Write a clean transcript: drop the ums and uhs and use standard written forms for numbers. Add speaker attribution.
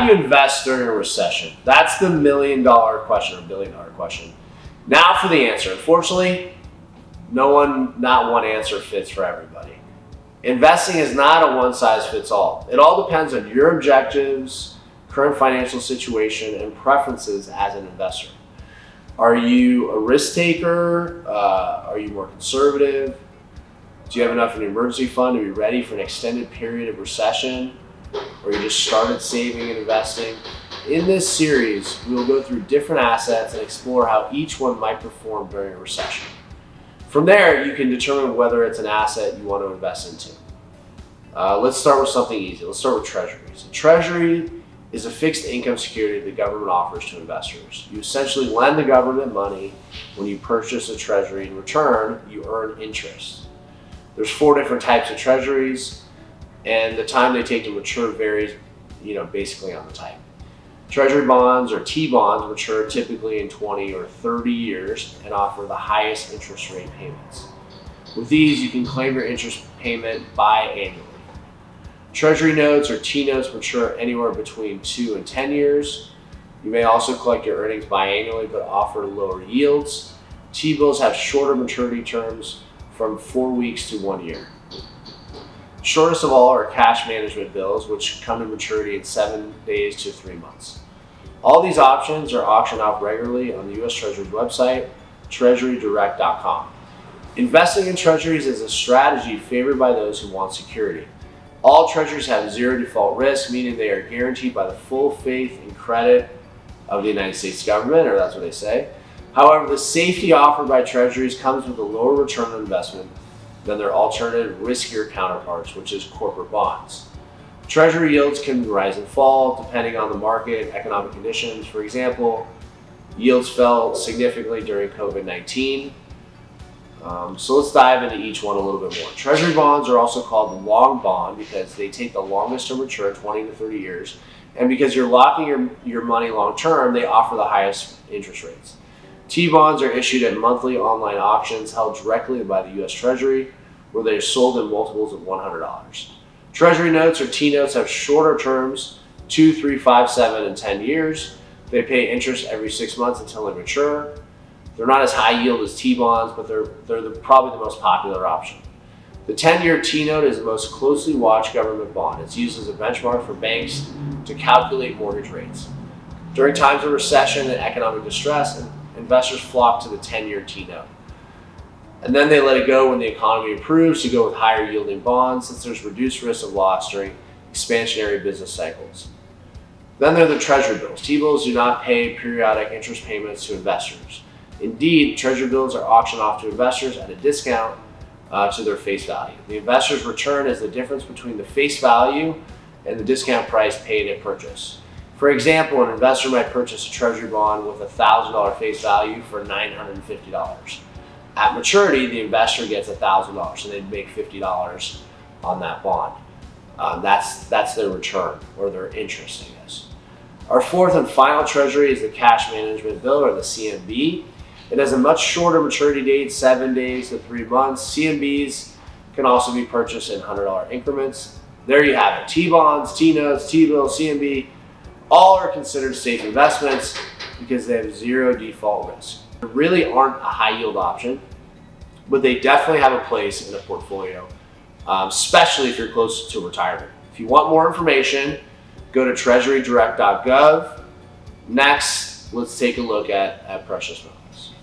Speaker 1: do you invest during a recession? That's the $1 million question or $1 billion question. Now for the answer. Unfortunately, not one answer fits for everybody. Investing is not a one-size-fits-all. It all depends on your objectives, current financial situation, and preferences as an investor. Are you a risk taker? Are you more conservative? Do you have enough in an emergency fund to be ready for an extended period of recession? Or you just started saving and investing? In this series, we will go through different assets and explore how each one might perform during a recession. From there, you can determine whether it's an asset you want to invest into. Let's start with something easy. Let's start with treasuries. A treasury is a fixed income security the government offers to investors. You essentially lend the government money when you purchase a treasury. In return, you earn interest. There's 4 different types of treasuries, and the time they take to mature varies, basically on the type. Treasury bonds or T-bonds mature typically in 20 or 30 years and offer the highest interest rate payments. With these, you can claim your interest payment biannually. Treasury notes or T-notes mature anywhere between 2 and 10 years. You may also collect your earnings biannually but offer lower yields. T-bills have shorter maturity terms from 4 weeks to 1 year. Shortest of all are cash management bills, which come to maturity in 7 days to 3 months. All these options are auctioned off regularly on the U.S. Treasury's website, treasurydirect.com. Investing in treasuries is a strategy favored by those who want security. All treasuries have zero default risk, meaning they are guaranteed by the full faith and credit of the United States government, or that's what they say. However, the safety offered by treasuries comes with a lower return on investment than their alternative riskier counterparts, which is corporate bonds. Treasury yields can rise and fall depending on the market and economic conditions. For example, yields fell significantly during COVID-19. So let's dive into each one a little bit more. Treasury bonds are also called the long bond because they take the longest to mature, 20 to 30 years. And because you're locking your money long term, they offer the highest interest rates. T-bonds are issued at monthly online auctions held directly by the U.S. Treasury, where they are sold in multiples of $100. Treasury notes or T-notes have shorter terms, 2, 3, 5, 7, and 10 years. They pay interest every 6 months until they mature. They're not as high yield as T-bonds, but they're probably the most popular option. The 10-year T-note is the most closely watched government bond. It's used as a benchmark for banks to calculate mortgage rates. During times of recession and economic distress, investors flock to the 10-year T-note. And then they let it go when the economy improves to go with higher yielding bonds since there's reduced risk of loss during expansionary business cycles. Then there are the Treasury bills. T-bills do not pay periodic interest payments to investors. Indeed, Treasury bills are auctioned off to investors at a discount to their face value. The investor's return is the difference between the face value and the discount price paid at purchase. For example, an investor might purchase a Treasury bond with a $1,000 face value for $950. At maturity, the investor gets $1,000, so they'd make $50 on that bond. That's their return, or their interest, I guess. Our fourth and final treasury is the cash management bill, or the CMB. It has a much shorter maturity date, 7 days to 3 months. CMBs can also be purchased in $100 increments. There you have it. T-bonds, T-notes, T-bills, CMB, all are considered safe investments because they have zero default risk. They really aren't a high yield option, but they definitely have a place in a portfolio, especially if you're close to retirement. If you want more information, go to treasurydirect.gov. Next, let's take a look at precious metals.